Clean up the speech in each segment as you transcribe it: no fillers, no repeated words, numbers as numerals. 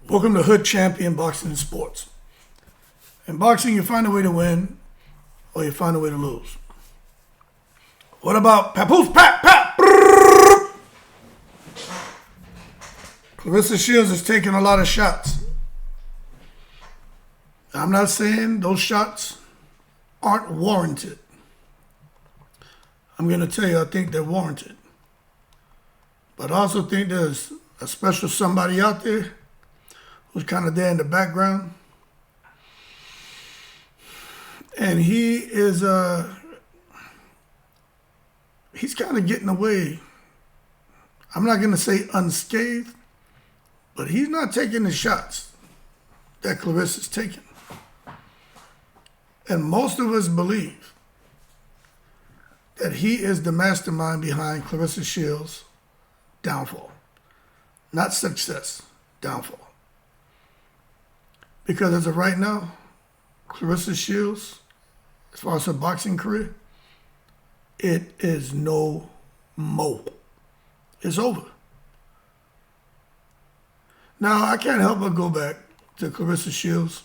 Welcome to Hood Champion Boxing and Sports. In boxing, you find a way to win or you find a way to lose. What about Papoose? Claressa Shields is taking a lot of shots. I'm not saying those shots aren't warranted. I'm going to tell you, I think they're warranted. But I also think there's a special somebody out there who's kind of there in the background. And he is, he's kind of getting away. I'm not going to say unscathed, but he's not taking the shots that Claressa's taking. And most of us believe that he is the mastermind behind Claressa Shields' downfall. Not success, downfall. Because as of right now, Claressa Shields, as far as her boxing career, it is no mo. It's over. Now, I can't help but go back to Claressa Shields.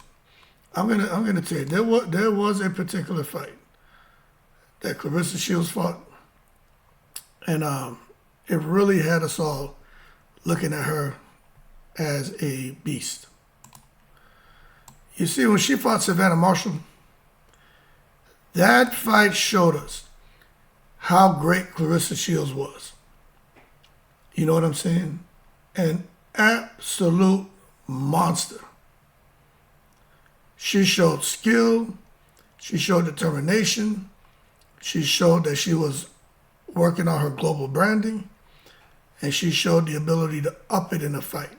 I'm gonna tell you, there was a particular fight that Claressa Shields fought, and it really had us all looking at her as a beast. You see, when she fought Savannah Marshall, that fight showed us how great Claressa Shields was. You know what I'm saying? An absolute monster. She showed skill. She showed determination. She showed that she was working on her global branding. And she showed the ability to up it in a fight.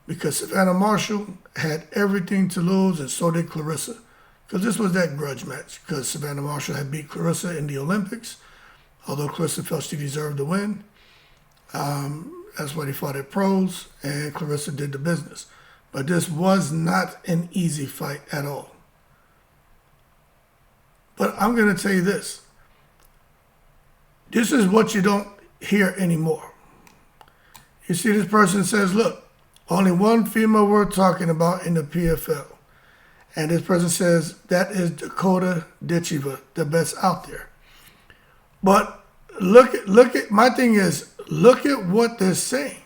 Because Savannah Marshall had everything to lose, and so did Claressa. Because this was that grudge match. Because Savannah Marshall had beat Claressa in the Olympics, although Claressa felt she deserved the win. That's why they fought at pros, and Claressa did the business. But this was not an easy fight at all. But I'm going to tell you this. This is what you don't hear anymore. You see, this person says, look, only one female we're talking about in the PFL. And this person says, that is Dakota Ditchiva, the best out there. But look at, my thing is, look at what they're saying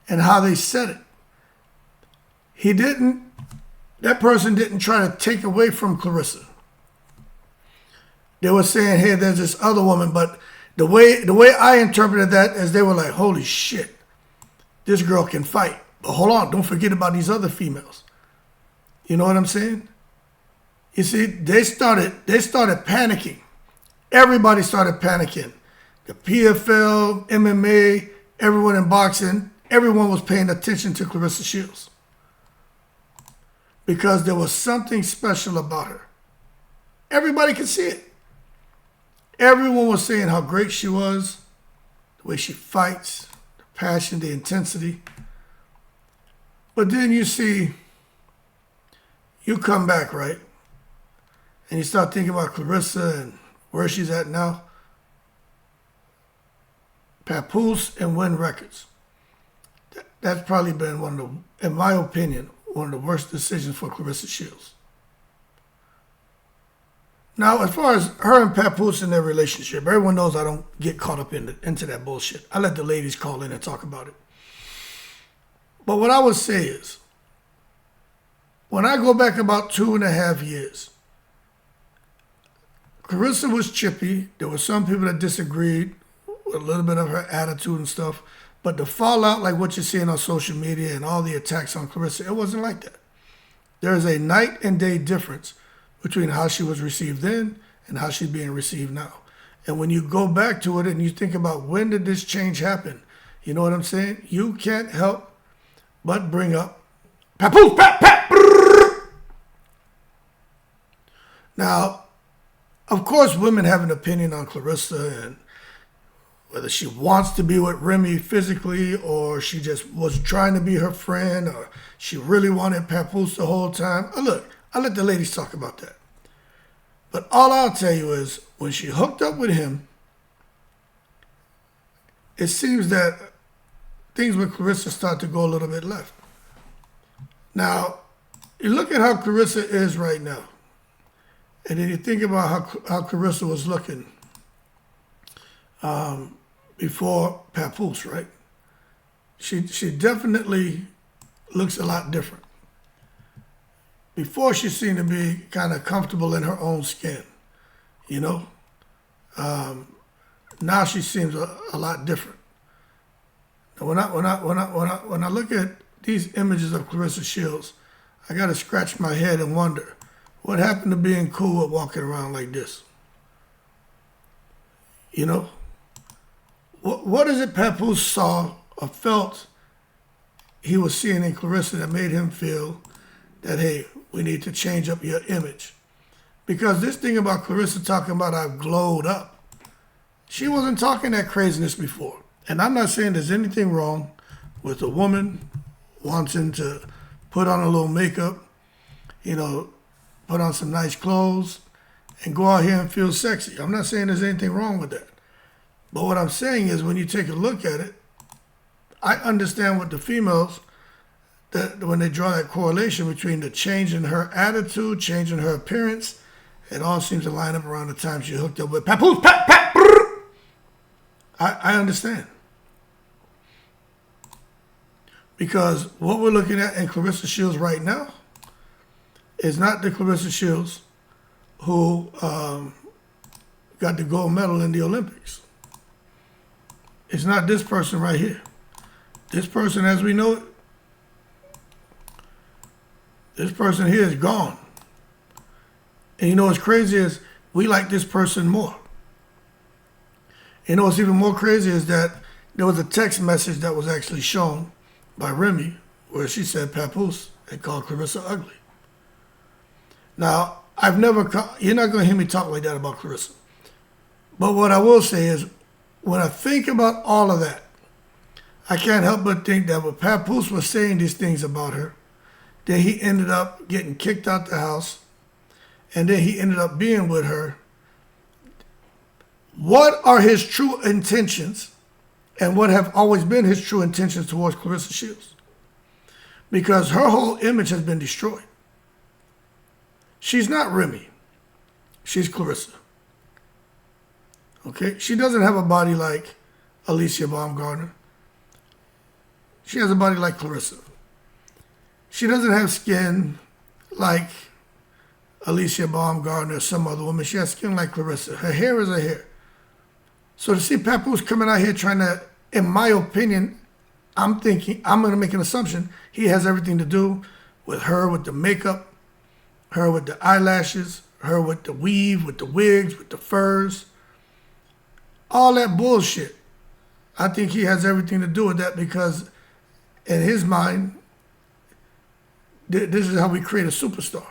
and how they said it. That person didn't try to take away from Claressa. They were saying, hey, there's this other woman, but the way I interpreted that is they were like, holy shit, this girl can fight. But hold on, don't forget about these other females. You know what I'm saying? You see, they started panicking. Everybody started panicking. The PFL, MMA, everyone in boxing, everyone was paying attention to Claressa Shields. Because there was something special about her. Everybody could see it. Everyone was saying how great she was, the way she fights, the passion, the intensity. But then you see, you come back, right? And you start thinking about Claressa and where she's at now. Papoose and Win Records. That's probably been one of the, in my opinion, one of the worst decisions for Claressa Shields. Now, as far as her and Papoose and their relationship, everyone knows I don't get caught up into that bullshit. I let the ladies call in and talk about it. But what I would say is, when I go back about 2.5 years, Claressa was chippy. There were some people that disagreed with a little bit of her attitude and stuff. But the fallout, like what you're seeing on social media and all the attacks on Claressa, it wasn't like that. There is a night and day difference between how she was received then and how she's being received now. And when you go back to it and you think about when did this change happen, you know what I'm saying? You can't help but bring up Papoose, Now, of course, women have an opinion on Claressa and whether she wants to be with Remy physically or she just was trying to be her friend or she really wanted Papoose the whole time. Look, I let the ladies talk about that. But all I'll tell you is when she hooked up with him, it seems that things with Claressa start to go a little bit left. Now, you look at how Claressa is right now, and then you think about how Claressa was looking before Papoose, right? She definitely looks a lot different. Before, she seemed to be kind of comfortable in her own skin, you know? Now she seems a lot different. When I look at these images of Claressa Shields, I got to scratch my head and wonder, what happened to being cool with walking around like this? You know? What is it Papoose saw or felt he was seeing in Claressa that made him feel that, hey, we need to change up your image? Because this thing about Claressa talking about I've glowed up, she wasn't talking that craziness before. And I'm not saying there's anything wrong with a woman wanting to put on a little makeup, you know, put on some nice clothes, and go out here and feel sexy. I'm not saying there's anything wrong with that. But what I'm saying is when you take a look at it, I understand what the females, that when they draw that correlation between the change in her attitude, change in her appearance, it all seems to line up around the time she hooked up with Papoose. I understand. Because what we're looking at in Claressa Shields right now is not the Claressa Shields who got the gold medal in the Olympics. It's not this person right here. This person, as we know it, this person here is gone. And you know what's crazy is we like this person more. You know what's even more crazy is that there was a text message that was actually shown by Remy where she said Papoose had called Claressa ugly. Now, you're not going to hear me talk like that about Claressa. But what I will say is, when I think about all of that, I can't help but think that when Papoose was saying these things about her, then he ended up getting kicked out the house, and then he ended up being with her. What are his true intentions, and what have always been his true intentions towards Claressa Shields? Because her whole image has been destroyed. She's not Remy. She's Claressa. Okay? She doesn't have a body like Alicia Baumgartner. She has a body like Claressa. She doesn't have skin like Alicia Baumgartner or some other woman. She has skin like Claressa. Her hair is her hair. So to see Papoose coming out here trying to, in my opinion, I'm going to make an assumption, he has everything to do with her, with the makeup, her with the eyelashes, her with the weave, with the wigs, with the furs. All that bullshit. I think he has everything to do with that because in his mind, this is how we create a superstar.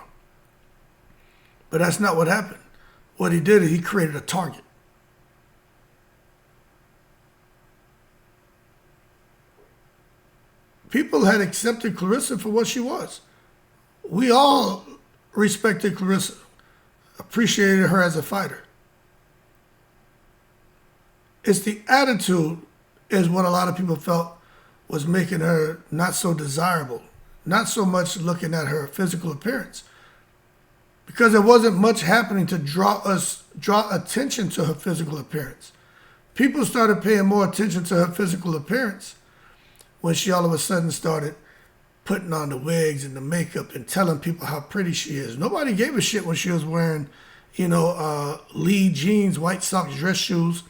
But that's not what happened. What he did is he created a target. People had accepted Claressa for what she was. We all respected Claressa, appreciated her as a fighter. It's the attitude is what a lot of people felt was making her not so desirable, not so much looking at her physical appearance, because there wasn't much happening to draw attention to her physical appearance. People started paying more attention to her physical appearance when she all of a sudden started putting on the wigs and the makeup and telling people how pretty she is. Nobody gave a shit when she was wearing, Lee jeans, white socks, dress shoes,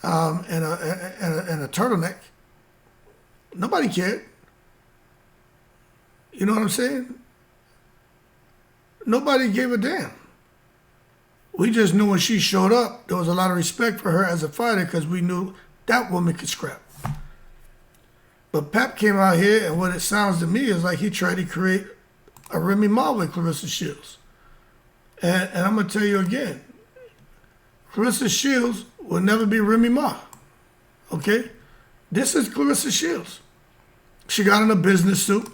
and a turtleneck. Nobody cared. You know what I'm saying? Nobody gave a damn. We just knew when she showed up, there was a lot of respect for her as a fighter because we knew that woman could scrap. But Pap came out here, and what it sounds to me is like he tried to create a Remy Ma with Claressa Shields. And I'm going to tell you again, Claressa Shields will never be Remy Ma. Okay? This is Claressa Shields. She got in a business suit.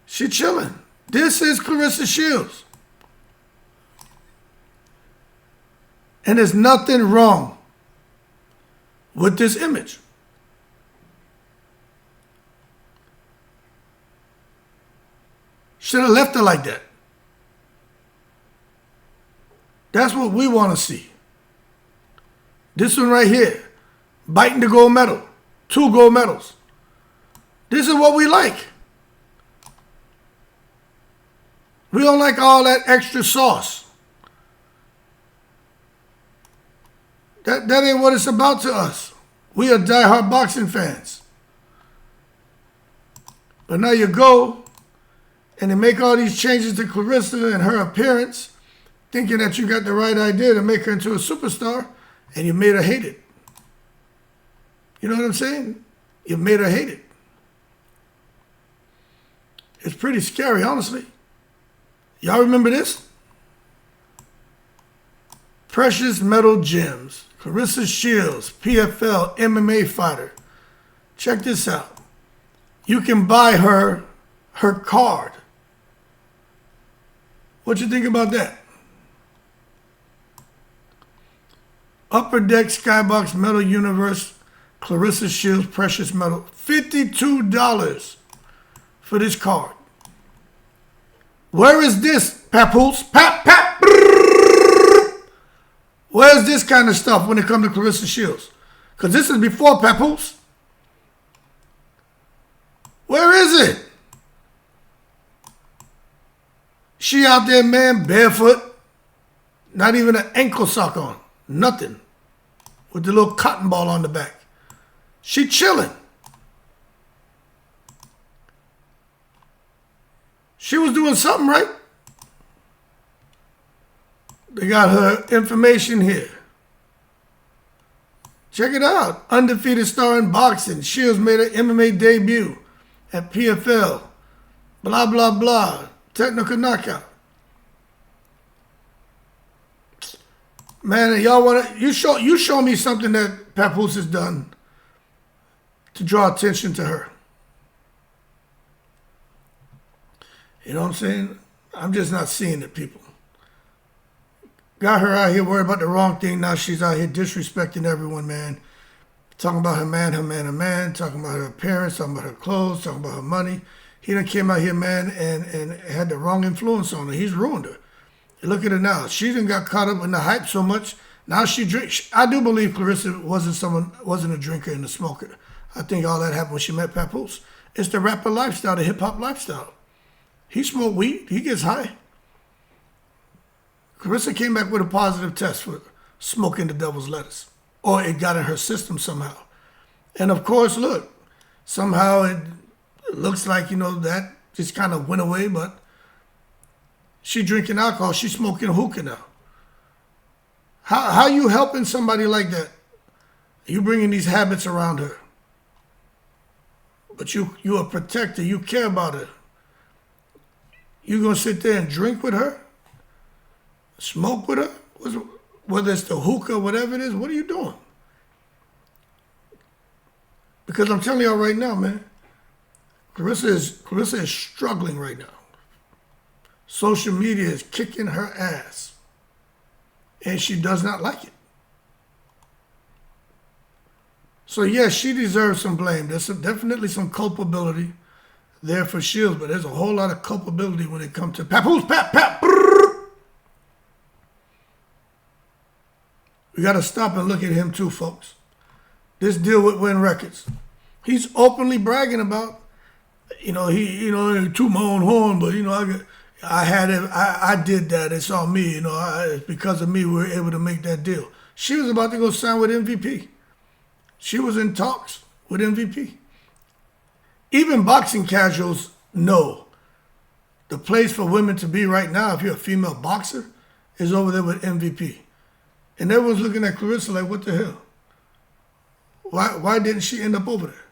She chilling. This is Claressa Shields. And there's nothing wrong with this image. Should have left her like that. That's what we want to see. This one right here, biting the gold medal, 2 gold medals. This is what we like. We don't like all that extra sauce. That ain't what it's about to us. We are diehard boxing fans. But now you go and they make all these changes to Claressa and her appearance, thinking that you got the right idea to make her into a superstar, and you made her hate it. You know what I'm saying? You made her hate it. It's pretty scary, honestly. Y'all remember this? Precious metal gems. Claressa Shields, PFL MMA fighter. Check this out. You can buy her card. What you think about that? Upper Deck Skybox Metal Universe, Claressa Shields Precious Metal. $52 for this card. Where is this, Papoose? Where's this kind of stuff when it comes to Claressa Shields? Because this is before Papoose. Where is it? She out there, man, barefoot. Not even an ankle sock on. Nothing. With the little cotton ball on the back. She chilling. She was doing something right. They got her information here. Check it out. Undefeated star in boxing. Shields made her MMA debut at PFL. Blah, blah, blah. Technical knockout. Man, y'all wanna you show me something that Papoose has done to draw attention to her. You know what I'm saying? I'm just not seeing it, people. Got her out here worried about the wrong thing. Now she's out here disrespecting everyone, man. Talking about her man. Talking about her appearance, talking about her clothes, talking about her money. He done came out here, man, and had the wrong influence on her. He's ruined her. Look at her now. She done got caught up in the hype so much. Now she drinks. I do believe Claressa wasn't a drinker and a smoker. I think all that happened when she met Papoose. It's the rapper lifestyle, the hip-hop lifestyle. He smoked weed. He gets high. Claressa came back with a positive test for smoking the devil's lettuce. Or it got in her system somehow. And of course, look, somehow it looks like, that just kind of went away, but she drinking alcohol, she smoking hookah now. How you helping somebody like that? You bringing these habits around her. But you a protector, you care about her. You gonna sit there and drink with her? Smoke with her? Whether it's the hookah, whatever it is, what are you doing? Because I'm telling y'all right now, man, Claressa is struggling right now. Social media is kicking her ass. And she does not like it. So yes, she deserves some blame. There's definitely some culpability there for Shields, but there's a whole lot of culpability when it comes to Papoose. We got to stop and look at him too, folks. This deal with Win Records. He's openly bragging about, he toot my own horn, but I did that. It's on me. It's because of me we were able to make that deal. She was about to go sign with MVP. She was in talks with MVP. Even boxing casuals know the place for women to be right now, if you're a female boxer, is over there with MVP. And everyone's looking at Claressa like, what the hell? Why didn't she end up over there?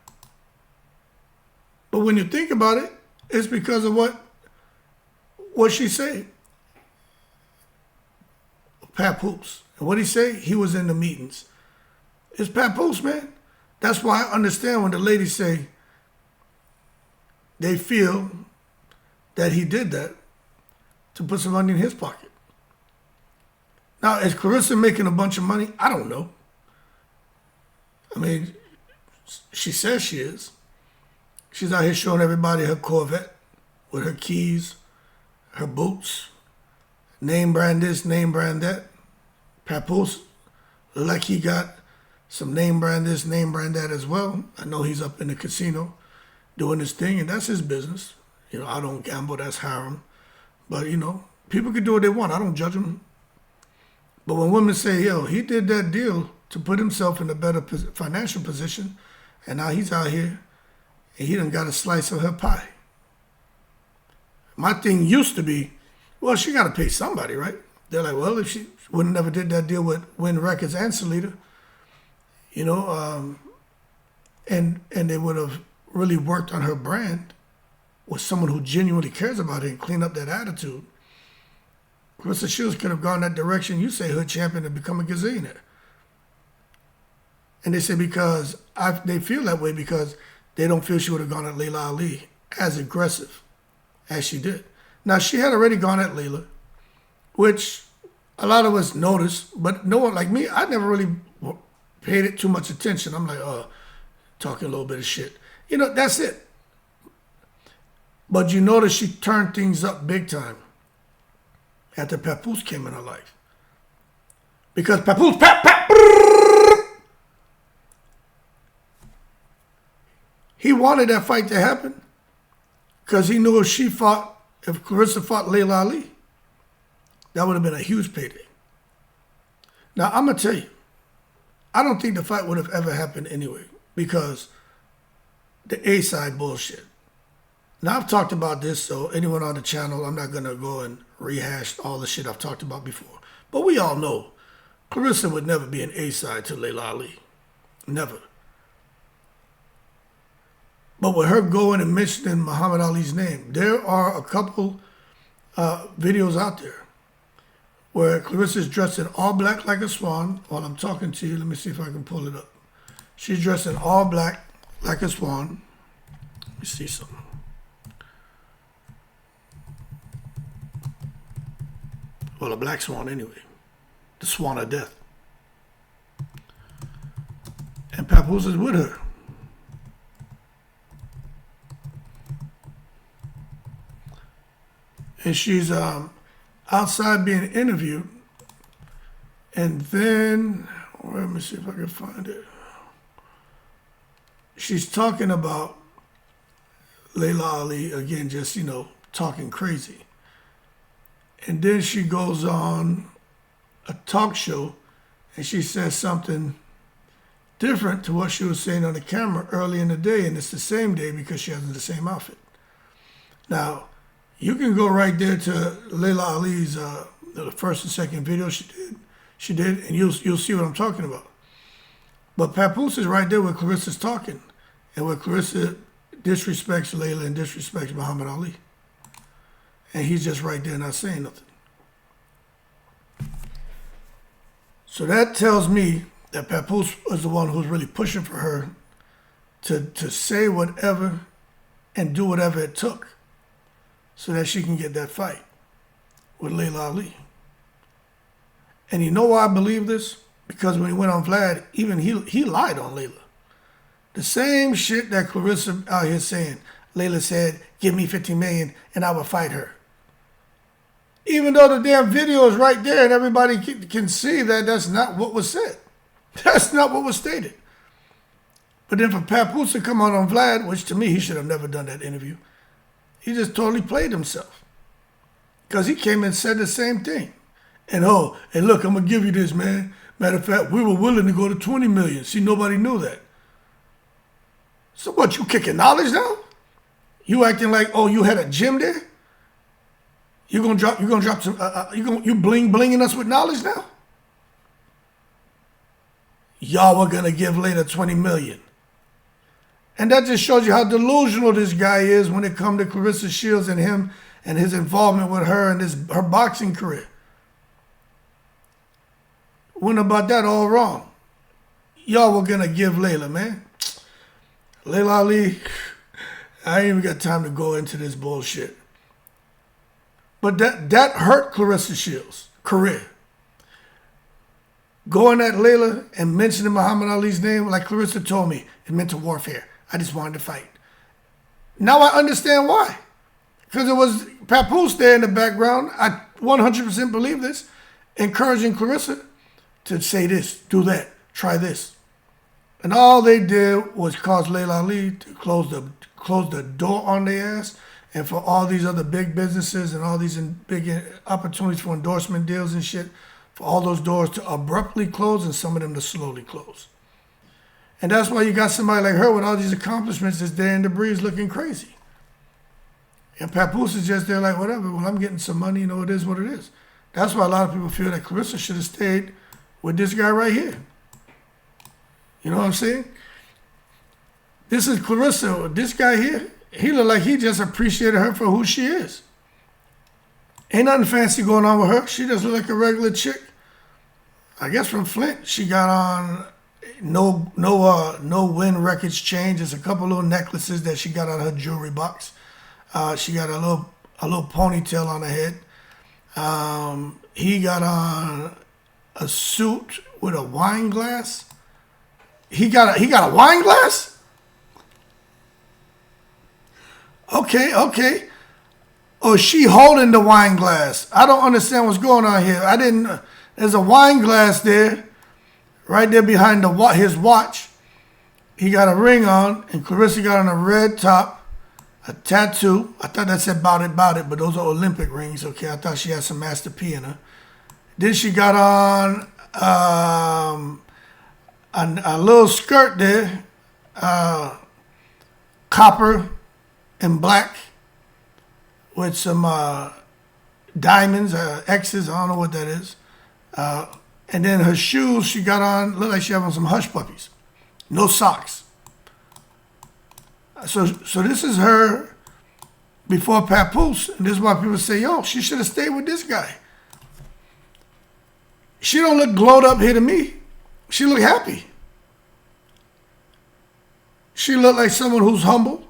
But when you think about it, it's because of what she said. Papoose. And what he say? He was in the meetings. It's Papoose, man. That's why I understand when the ladies say they feel that he did that to put some money in his pocket. Now, is Claressa making a bunch of money? I don't know. I mean, she says she is. She's out here showing everybody her Corvette with her keys, her boots, name brand this, name brand that. Papoose, like he got some name brand this, name brand that as well. I know he's up in the casino doing his thing, and that's his business. You know, I don't gamble, that's haram. But, you know, people can do what they want. I don't judge them. But when women say, yo, he did that deal to put himself in a better financial position, and now he's out here, and he done got a slice of her pie. My thing used to be, well, she got to pay somebody, right? They're like, well, if she would have never did that deal with Win Records and Salida, you know, and they would have really worked on her brand with someone who genuinely cares about it and clean up that attitude. Claressa Shields could have gone that direction. You say hood champion and become a gazillionaire. And they say they feel that way because they don't feel she would have gone at Layla Ali as aggressive as she did. Now, she had already gone at Layla, which a lot of us noticed, but no one like me, I never really paid it too much attention. I'm like, talking a little bit of shit. You know, that's it. But you notice she turned things up big time after Papoose came in her life. Because Papoose, he wanted that fight to happen because he knew if Claressa fought Layla Ali, that would have been a huge payday. Now, I'm going to tell you, I don't think the fight would have ever happened anyway because the A-side bullshit. Now, I've talked about this, so anyone on the channel, I'm not going to go and rehash all the shit I've talked about before. But we all know Claressa would never be an A-side to Layla Ali. Never. But with her going and mentioning Muhammad Ali's name, there are a couple videos out there where Claressa's dressed in all black like a swan. While I'm talking to you, let me see if I can pull it up. She's dressed in all black like a swan. Let me see something. Well, a black swan anyway. The swan of death. And Papoose is with her. And she's outside being interviewed. And then, let me see if I can find it. She's talking about Layla Ali, again, just, you know, talking crazy. And then she goes on a talk show and she says something different to what she was saying on the camera early in the day. And it's the same day because she has the same outfit. Now, you can go right there to Layla Ali's the first and second video she did, and you'll see what I'm talking about. But Papoose is right there where Claressa's talking, and where Claressa disrespects Layla and disrespects Muhammad Ali. And he's just right there not saying nothing. So that tells me that Papoose was the one who's really pushing for her to say whatever and do whatever it took so that she can get that fight with Layla Ali. And you know why I believe this? Because when he went on Vlad, even he lied on Layla. The same shit that Claressa out here saying. Layla said, give me $15 million and I will fight her. Even though the damn video is right there and everybody can see that that's not what was said. That's not what was stated. But then for Papoose to come out on Vlad, which to me, he should have never done that interview. He just totally played himself. Because he came and said the same thing. And look, I'm going to give you this, man. Matter of fact, we were willing to go to 20 million. See, nobody knew that. So what, you kicking knowledge now? You acting like, you had a gym there? You gonna drop some, you blinging us with knowledge now? Y'all were gonna give Layla 20 million. And that just shows you how delusional this guy is when it comes to Claressa Shields and him and his involvement with her and her boxing career. Went about that all wrong. Y'all were gonna give Layla, man. Layla Ali, I ain't even got time to go into this bullshit. But that hurt Claressa Shields' career. Going at Layla and mentioning Muhammad Ali's name, like Claressa told me, it meant to warfare. I just wanted to fight. Now I understand why. Because it was Papoose there in the background. I 100% believe this, encouraging Claressa to say this, do that, try this. And all they did was cause Layla Ali to close the door on their ass, and for all these other big businesses and all these big opportunities for endorsement deals and shit, for all those doors to abruptly close and some of them to slowly close. And that's why you got somebody like her with all these accomplishments that's there in the breeze looking crazy. And Papoose is just there like, whatever, well, I'm getting some money, it is what it is. That's why a lot of people feel that Claressa should have stayed with this guy right here. You know what I'm saying? This is Claressa. This guy here, he look like he just appreciated her for who she is. Ain't nothing fancy going on with her. She just look like a regular chick. I guess from Flint. She got on no win records change. There's a couple little necklaces that she got out of her jewelry box. She got a little ponytail on her head. He got on a suit with a wine glass. He got a wine glass? Okay. Oh, she holding the wine glass. I don't understand what's going on here. There's a wine glass there, right there behind his watch. He got a ring on, and Claressa got on a red top, a tattoo. I thought that said bout it, but those are Olympic rings. Okay, I thought she had some Master P in her. Then she got on a little skirt there, copper and black, with some diamonds, X's, I don't know what that is. And then her shoes she got on, look like she had on some hush puppies. No socks. So this is her before Papoose, and this is why people say, yo, she should have stayed with this guy. She don't look glowed up here to me. She look happy. She look like someone who's humble.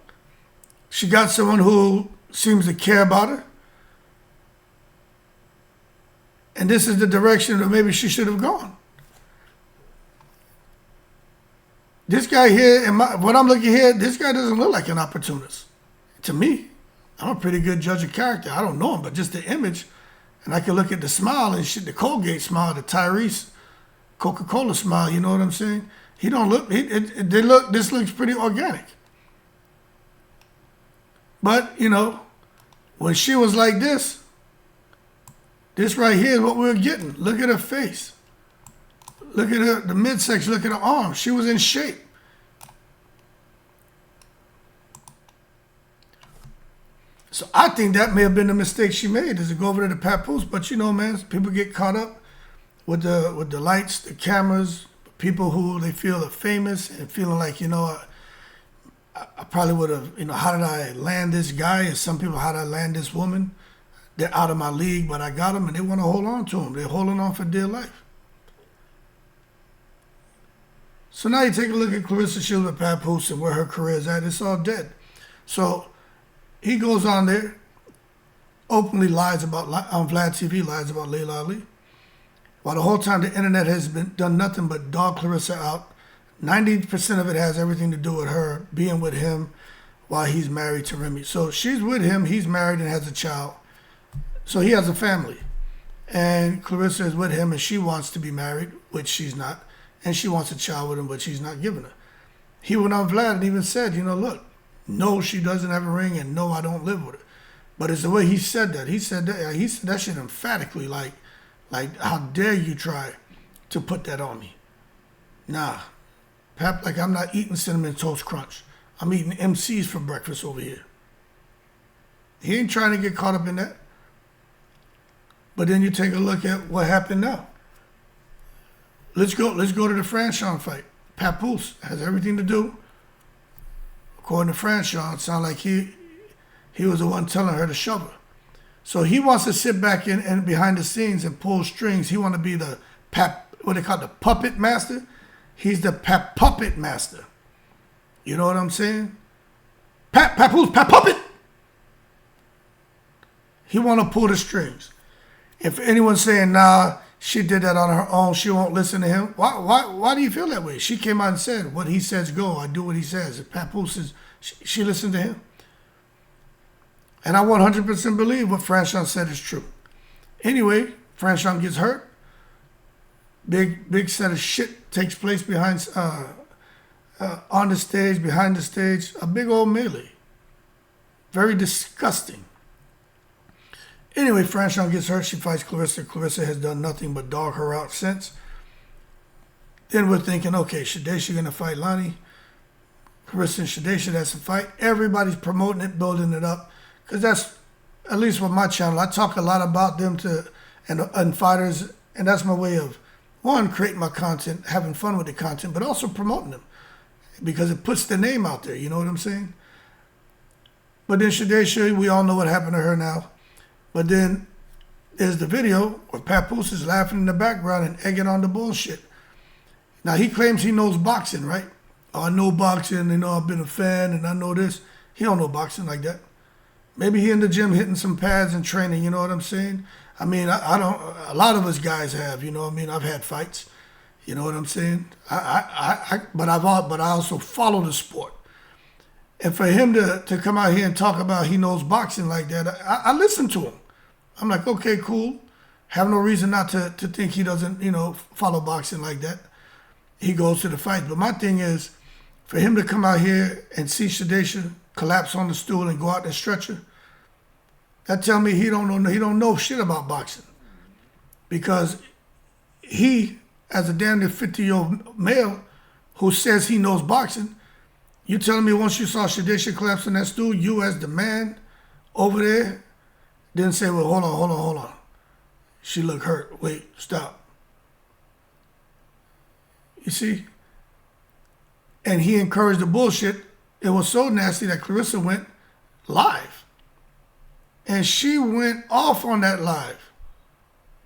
She got someone who seems to care about her. And this is the direction that maybe she should have gone. This guy here, what I'm looking here, this guy doesn't look like an opportunist. To me, I'm a pretty good judge of character. I don't know him, but just the image. And I can look at the smile and shit, the Colgate smile, the Tyrese Coca-Cola smile, you know what I'm saying? He don't look, this looks pretty organic. But, when she was like this right here is what we were getting. Look at her face. Look at her, the midsection, look at her arms. She was in shape. So I think that may have been the mistake she made, is to go over to the Papoose. But man, people get caught up with the lights, the cameras, people who they feel are famous and feeling like, I probably would have, how did I land this guy? And some people, how did I land this woman? They're out of my league, but I got them, and they want to hold on to them. They're holding on for dear life. So now you take a look at Claressa Shields with Papoose and where her career is at. It's all dead. So he goes on there, openly lies about, on Vlad TV, lies about Layla Ali. While the whole time the internet has done nothing but dog Claressa out. 90% of it has everything to do with her being with him while he's married to Remy. So she's with him, he's married and has a child. So he has a family. And Claressa is with him and she wants to be married, which she's not. And she wants a child with him, but she's not giving her. He went on Vlad and even said, look, no, she doesn't have a ring, and no, I don't live with her. But it's the way he said that. He said that shit emphatically, like, how dare you try to put that on me? Nah. Pap, like I'm not eating Cinnamon Toast Crunch. I'm eating MCs for breakfast over here. He ain't trying to get caught up in that. But then you take a look at what happened now. Let's go to the Franchon fight. Papoose has everything to do. According to Franchon, it sounds like he was the one telling her to shove her. So he wants to sit back in and behind the scenes and pull strings. He want to be the what they call the puppet master. He's the puppet master. You know what I'm saying? Papoose, puppet. He want to pull the strings. If anyone's saying, nah, she did that on her own, she won't listen to him. Why do you feel that way? She came out and said, what he says go, I do what he says. If Papoose she listened to him. And I 100% believe what Franchon said is true. Anyway, Franchon gets hurt. Big set of shit takes place behind, on the stage, behind the stage. A big old melee. Very disgusting. Anyway, Franchon gets hurt. She fights Claressa. Claressa has done nothing but dog her out since. Then we're thinking, okay, Shadesha going to fight Lonnie. Claressa and Shadesha, that's a fight. Everybody's promoting it, building it up. Because that's, at least with my channel, I talk a lot about them and fighters. And that's my way of, one, creating my content, having fun with the content, but also promoting them. Because it puts the name out there, you know what I'm saying? But then Shadesha, we all know what happened to her now. But then there's the video where Papoose is laughing in the background and egging on the bullshit. Now, he claims he knows boxing, right? Oh, I know boxing, I've been a fan, and I know this. He don't know boxing like that. Maybe he in the gym hitting some pads and training, you know what I'm saying? I mean, I don't, a lot of us guys have, you know what I mean? I've had fights, you know what I'm saying? But I also follow the sport. And for him to come out here and talk about he knows boxing like that, I listen to him. I'm like, okay, cool. Have no reason not to think he doesn't, follow boxing like that. He goes to the fight. But my thing is, for him to come out here and see Shadesha collapse on the stool and go out and stretch her, that tell me he don't know shit about boxing. Because he, as a damn near 50-year-old male who says he knows boxing, you telling me once you saw Shadesha collapse on that stool, you as the man over there didn't say, well, hold on. She looked hurt. Wait, stop. You see? And he encouraged the bullshit. It was so nasty that Claressa went live. And she went off on that live,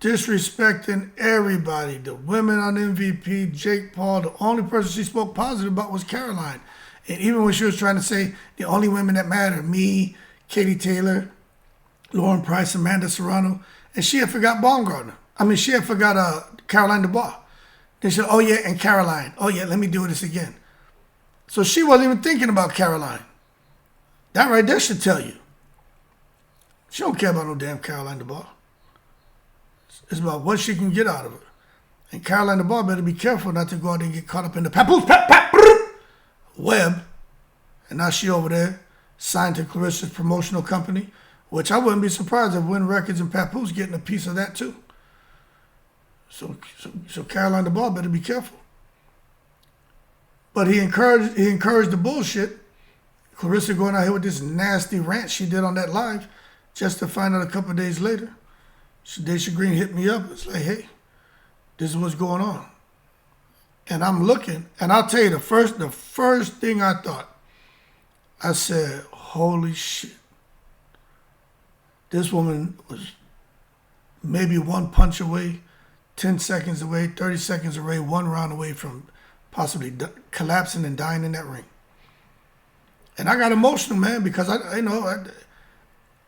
disrespecting everybody. The women on MVP, Jake Paul. The only person she spoke positive about was Caroline. And even when she was trying to say the only women that matter, me, Katie Taylor, Lauren Price, Amanda Serrano, and she had forgot Baumgartner. She had forgot Caroline Dubois. Then she said, oh yeah, and Caroline. Oh yeah, let me do this again. So she wasn't even thinking about Caroline. That right there should tell you. She don't care about no damn Caroline Dubois. It's about what she can get out of her. And Caroline Dubois better be careful not to go out there and get caught up in the Papoose web. And now she over there signed to Claressa's promotional company, which I wouldn't be surprised if Win Records and Papoose getting a piece of that too. So Caroline Dubois better be careful. But he encouraged the bullshit. Claressa going out here with this nasty rant she did on that live, just to find out a couple of days later, Shadesha Green hit me up. It's like, hey, this is what's going on. And I'm looking, and I'll tell you the first thing I thought, I said, holy shit. This woman was maybe one punch away, 10 seconds away, 30 seconds away, one round away from possibly collapsing and dying in that ring. And I got emotional, man, because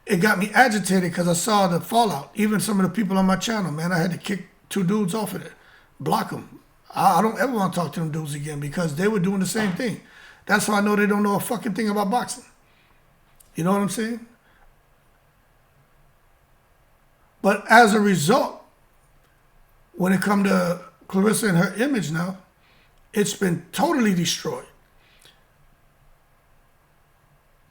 it got me agitated because I saw the fallout. Even some of the people on my channel, man, I had to kick 2 dudes off of it, block them. I don't ever want to talk to them dudes again because they were doing the same thing. That's how I know they don't know a fucking thing about boxing. You know what I'm saying? But as a result, when it comes to Claressa and her image now, it's been totally destroyed.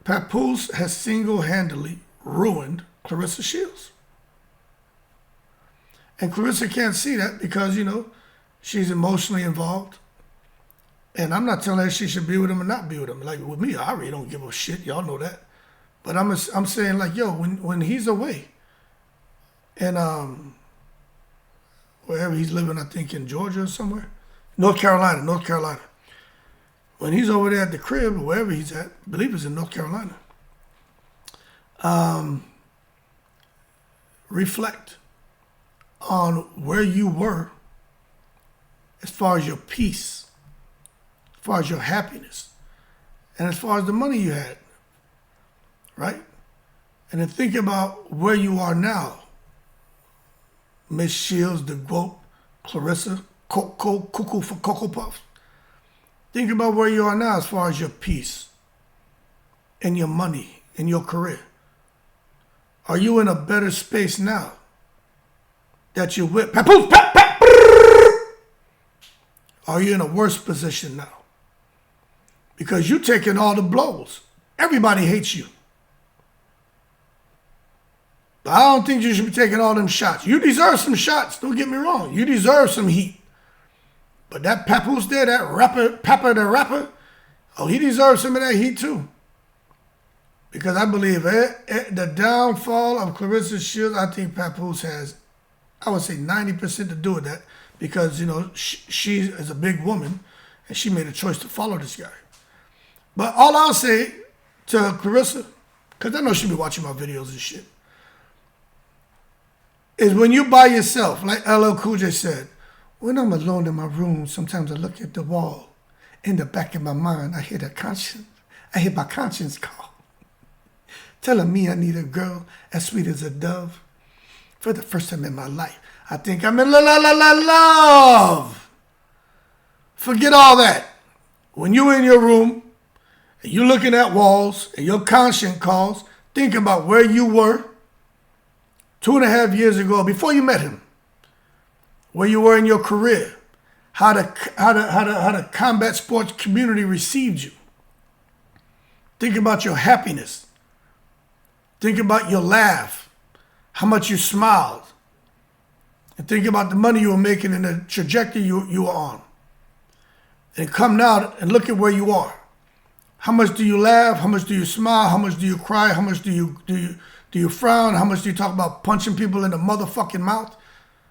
Papoose has single-handedly ruined Claressa Shields. And Claressa can't see that because, she's emotionally involved. And I'm not telling her she should be with him or not be with him. Like with me, I really don't give a shit. Y'all know that. But I'm saying like, yo, when he's away and wherever he's living, I think in Georgia or somewhere. North Carolina. When he's over there at the crib or wherever he's at, I believe it's in North Carolina. Reflect on where you were as far as your peace, as far as your happiness, and as far as the money you had, right? And then think about where you are now. Miss Shields, the GOAT, Claressa, Cuckoo for Cocoa Puffs. Think about where you are now as far as your peace and your money and your career. Are you in a better space now that you're with Papoose? Are you in a worse position now? Because you're taking all the blows. Everybody hates you. But I don't think you should be taking all them shots. You deserve some shots, don't get me wrong. You deserve some heat. But that Papoose there, that rapper, Papa the rapper, oh, he deserves some of that heat too. Because I believe the downfall of Claressa Shields, I think Papoose has, I would say 90% to do with that. Because, you know, she is a big woman and she made a choice to follow this guy. But all I'll say to Claressa, because I know she'll be watching my videos and shit, is when you by yourself, like LL Cool J said, when I'm alone in my room, sometimes I look at the wall. In the back of my mind, I hear my conscience call, telling me I need a girl as sweet as a dove. For the first time in my life, I think I'm in love. Forget all that. When you're in your room, and you're looking at walls, and your conscience calls, think about where you were 2.5 years ago, before you met him, where you were in your career, how the combat sports community received you. Think about your happiness. Think about your laugh, how much you smiled. And think about the money you were making and the trajectory you were on. And come now and look at where you are. How much do you laugh? How much do you smile? How much do you cry? How much do you frown? How much do you talk about punching people in the motherfucking mouth?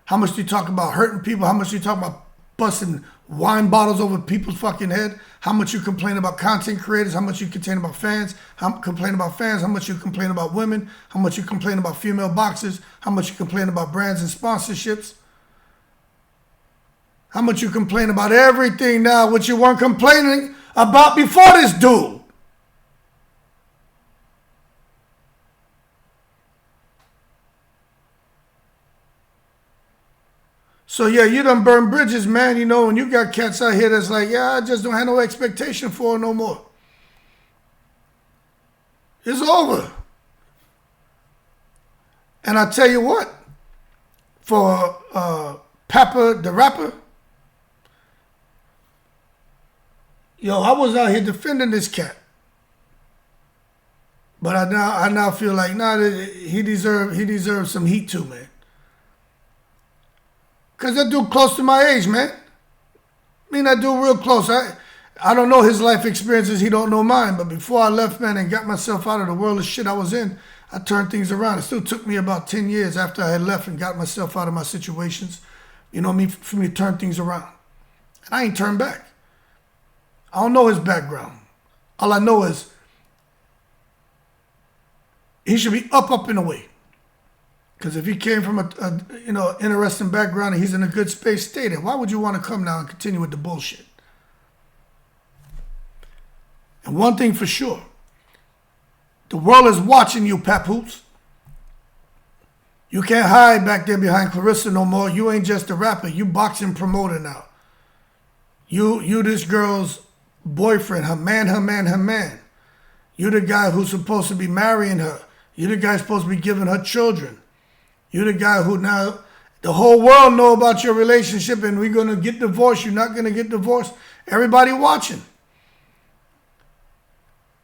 How much do you talk about hurting people? How much do you talk about busting wine bottles over people's fucking head? How much you complain about content creators? How much you complain about fans? How much you complain about women? How much you complain about female boxers? How much you complain about brands and sponsorships? How much you complain about everything now, which you weren't complaining about before this dude? So yeah, you done burn bridges, man. You know, when you got cats out here that's like, yeah, I just don't have no expectation for her no more. It's over. And I tell you what, for Papa the rapper, yo, I was out here defending this cat. But I now feel like, he deserves some heat too, man. Because that dude close to my age, man. I mean, that dude real close. I don't know his life experiences. He don't know mine. But before I left, man, and got myself out of the world of shit I was in, I turned things around. It still took me about 10 years after I had left and got myself out of my situations, you know what I mean, for me to turn things around. And I ain't turned back. I don't know his background. All I know is he should be up and away. Because if he came from a interesting background and he's in a good space, stay there. Why would you want to come now and continue with the bullshit? And one thing for sure, the world is watching you, Papoose. You can't hide back there behind Claressa no more. You ain't just a rapper. You boxing promoter now. You this girl's boyfriend, her man. You the guy who's supposed to be marrying her. You the guy supposed to be giving her children. You're the guy who now the whole world know about your relationship and we're going to get divorced. You're not going to get divorced. Everybody watching.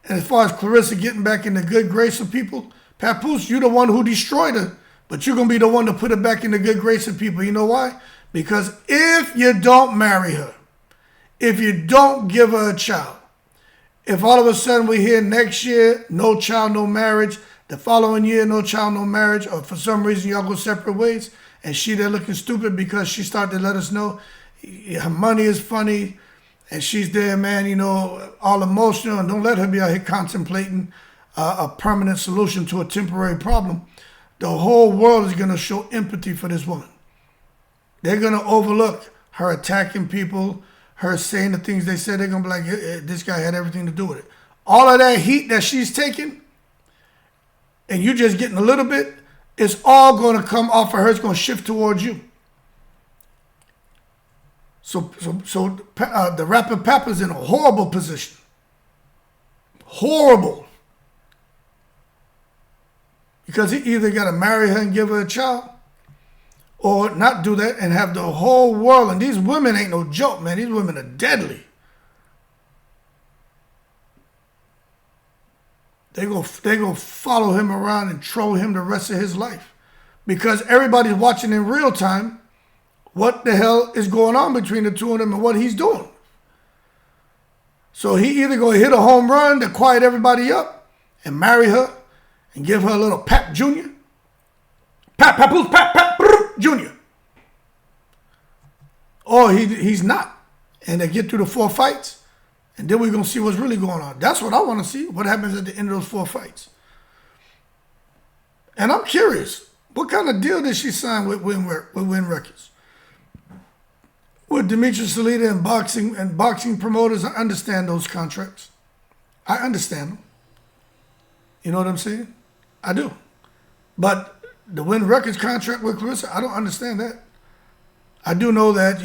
And as far as Claressa getting back in the good grace of people, Papoose, you're the one who destroyed her. But you're going to be the one to put her back in the good grace of people. You know why? Because if you don't marry her, if you don't give her a child, if all of a sudden we hear next year, no child, no marriage, the following year, no child, no marriage, or for some reason y'all go separate ways, and she there looking stupid because she started to let us know her money is funny, and she's there, man, you know, all emotional, and don't let her be out here contemplating a permanent solution to a temporary problem. The whole world is going to show empathy for this woman. They're going to overlook her attacking people, her saying the things they said. They're going to be like, this guy had everything to do with it. All of that heat that she's taking, and you just getting a little bit, it's all going to come off of her. It's going to shift towards you. So the rapper Papa's in a horrible position. Horrible. Because he either got to marry her and give her a child, or not do that and have the whole world. And these women ain't no joke, man. These women are deadly. They go follow him around and troll him the rest of his life. Because everybody's watching in real time what the hell is going on between the two of them and what he's doing. So he either going to hit a home run to quiet everybody up and marry her and give her a little Pap Jr. Papoose, Pap Jr. Or he's not. And they get through the 4 fights, and then we're going to see what's really going on. That's what I want to see, what happens at the end of those 4 fights. And I'm curious, what kind of deal did she sign with Win Records? With Demetrius Salita and boxing promoters, I understand those contracts. I understand them. You know what I'm saying? I do. But the Win Records contract with Claressa, I don't understand that. I do know that,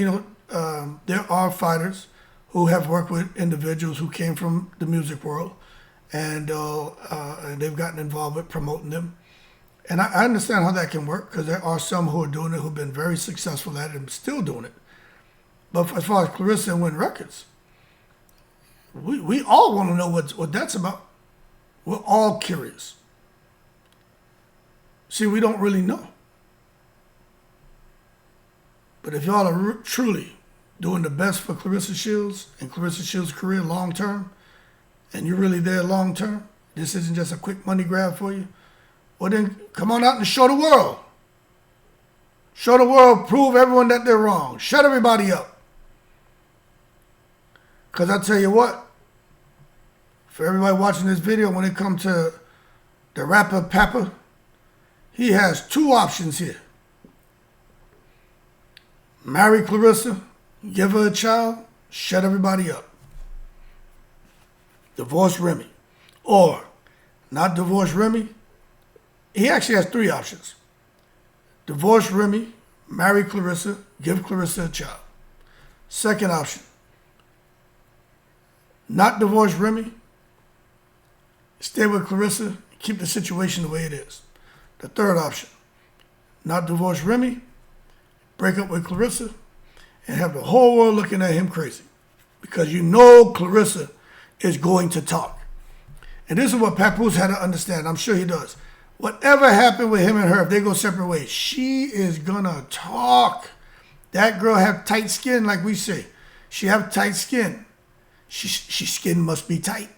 there are fighters who have worked with individuals who came from the music world, and they've gotten involved with promoting them. And I understand how that can work, because there are some who are doing it who've been very successful at it and still doing it. But as far as Claressa and Win Records, we all want to know what that's about. We're all curious. See, we don't really know. But if y'all are truly doing the best for Claressa Shields and Claressa Shields' career long term, and you're really there long term, this isn't just a quick money grab for you, well then come on out and show the world. Show the world, prove everyone that they're wrong. Shut everybody up. Because I tell you what, for everybody watching this video, when it comes to the rapper Papa, he has 2 options here. Marry Claressa, give her a child, shut everybody up. Divorce Remy. Or not divorce Remy. He actually has 3 options. Divorce Remy, marry Claressa, give Claressa a child. Second option, not divorce Remy, stay with Claressa, keep the situation the way it is. The third option, not divorce Remy, break up with Claressa, and have the whole world looking at him crazy. Because you know Claressa is going to talk. And this is what Papoose had to understand. I'm sure he does. Whatever happened with him and her, if they go separate ways, she is going to talk. That girl have tight skin, like we say. She have tight skin. She skin must be tight.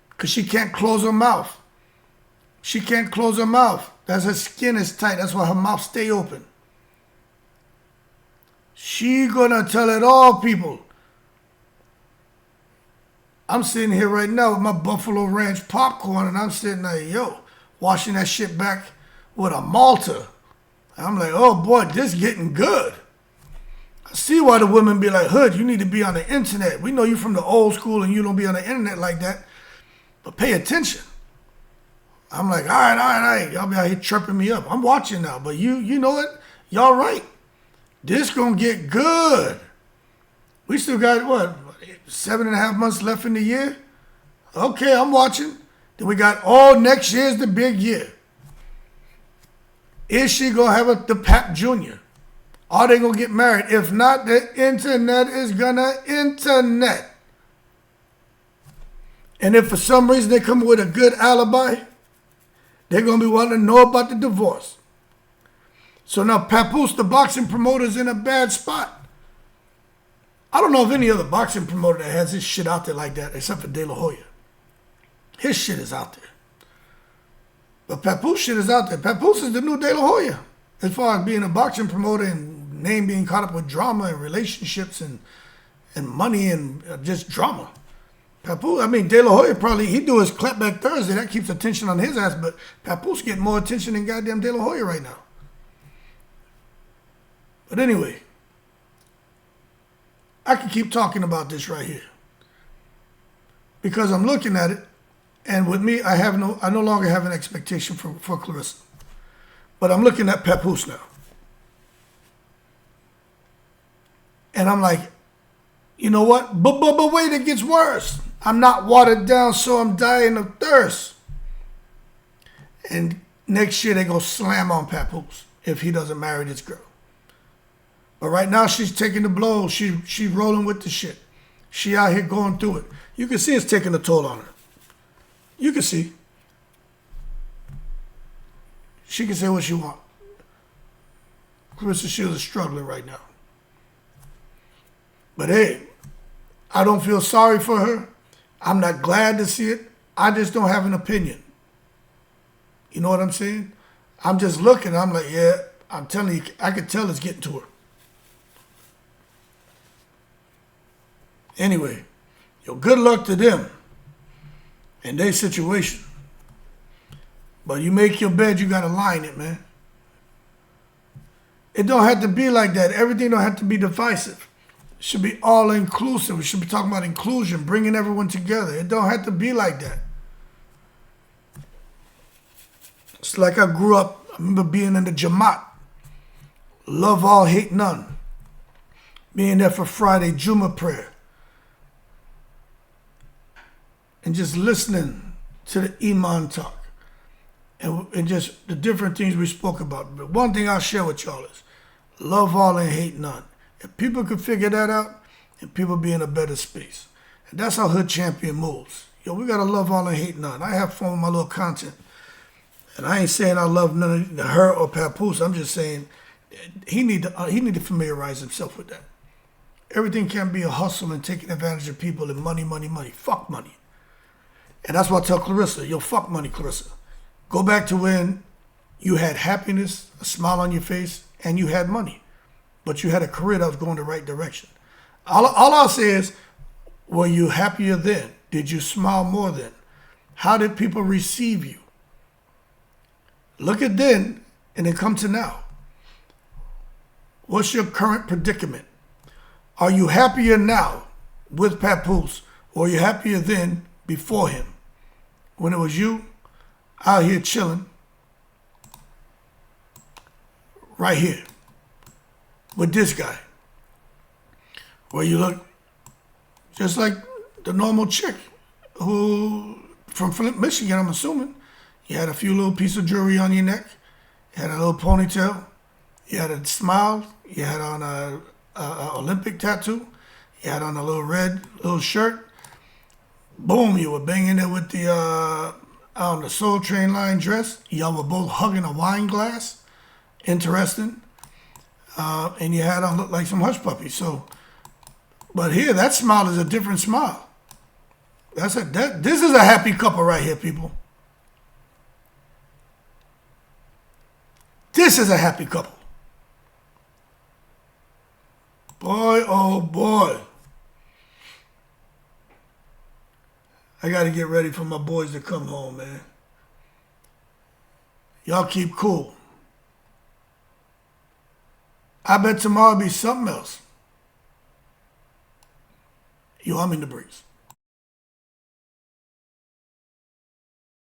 Because she can't close her mouth. She can't close her mouth. That's her skin is tight. That's why her mouth stay open. She gonna tell it all, people. I'm sitting here right now with my Buffalo Ranch popcorn, and I'm sitting there, washing that shit back with a Malta. I'm like, oh boy, this getting good. I see why the women be like, Hood, you need to be on the internet. We know you from the old school and you don't be on the internet like that, but pay attention. I'm like, all right. Y'all be out here chirping me up. I'm watching now, but you know what? Y'all right. This gonna get good. We still got, 7.5 months left in the year? Okay, I'm watching. Then we got, next year's the big year. Is she gonna have the Pap Jr.? Are they gonna get married? If not, the internet is gonna internet. And if for some reason they come with a good alibi, they're gonna be wanting to know about the divorce. So now Papoose, the boxing promoter, is in a bad spot. I don't know of any other boxing promoter that has his shit out there like that, except for De La Hoya. His shit is out there. But Papoose shit is out there. Papoose is the new De La Hoya, as far as being a boxing promoter and name being caught up with drama and relationships and money and just drama. Papoose, De La Hoya probably, he do his clapback Thursday. That keeps attention on his ass, but Papoose getting more attention than goddamn De La Hoya right now. But anyway, I can keep talking about this right here. Because I'm looking at it, and with me, I no longer have an expectation for Claressa. But I'm looking at Papoose now. And I'm like, you know what? But wait, it gets worse. I'm not watered down, so I'm dying of thirst. And next year they go slam on Papoose if he doesn't marry this girl. But right now she's taking the blows. She rolling with the shit. She out here going through it. You can see it's taking a toll on her. You can see. She can say what she want. Claressa Shields is struggling right now. But hey, I don't feel sorry for her. I'm not glad to see it. I just don't have an opinion. You know what I'm saying? I'm just looking. I'm like, yeah, I'm telling you, I can tell it's getting to her. Anyway, yo, good luck to them and their situation. But you make your bed, you got to line it, man. It don't have to be like that. Everything don't have to be divisive. It should be all inclusive. We should be talking about inclusion, bringing everyone together. It don't have to be like that. It's like I grew up, I remember being in the Jamaat. Love all, hate none. Being there for Friday Juma prayer. And just listening to the Iman talk. And just the different things we spoke about. But one thing I'll share with y'all is love all and hate none. If people could figure that out, and people be in a better space. And that's how Hood Champion moves. Yo, we got to love all and hate none. I have fun with my little content. And I ain't saying I love none of her or Papoose. I'm just saying he need to familiarize himself with that. Everything can't be a hustle and taking advantage of people and money, money, money. Fuck money. And that's why I tell Claressa, yo, fuck money, Claressa. Go back to when you had happiness, a smile on your face, and you had money. But you had a career that was going the right direction. All I'll say is, were you happier then? Did you smile more then? How did people receive you? Look at then and then come to now. What's your current predicament? Are you happier now with Papoose, or are you happier then before him? When it was you out here chilling right here with this guy, where you look just like the normal chick who from Flint, Michigan, I'm assuming. You had a few little pieces of jewelry on your neck, you had a little ponytail, you had a smile, you had on a Olympic tattoo, you had on a little red little shirt. Boom, you were banging it with the on the Soul Train line dress. Y'all were both hugging a wine glass. Interesting. And you had on look like some hush puppies. So, but here, that smile is a different smile. This is a happy couple right here, people. This is a happy couple. Boy, oh boy. I got to get ready for my boys to come home, man. Y'all keep cool. I bet tomorrow will be something else. Yo, I'm in the breeze.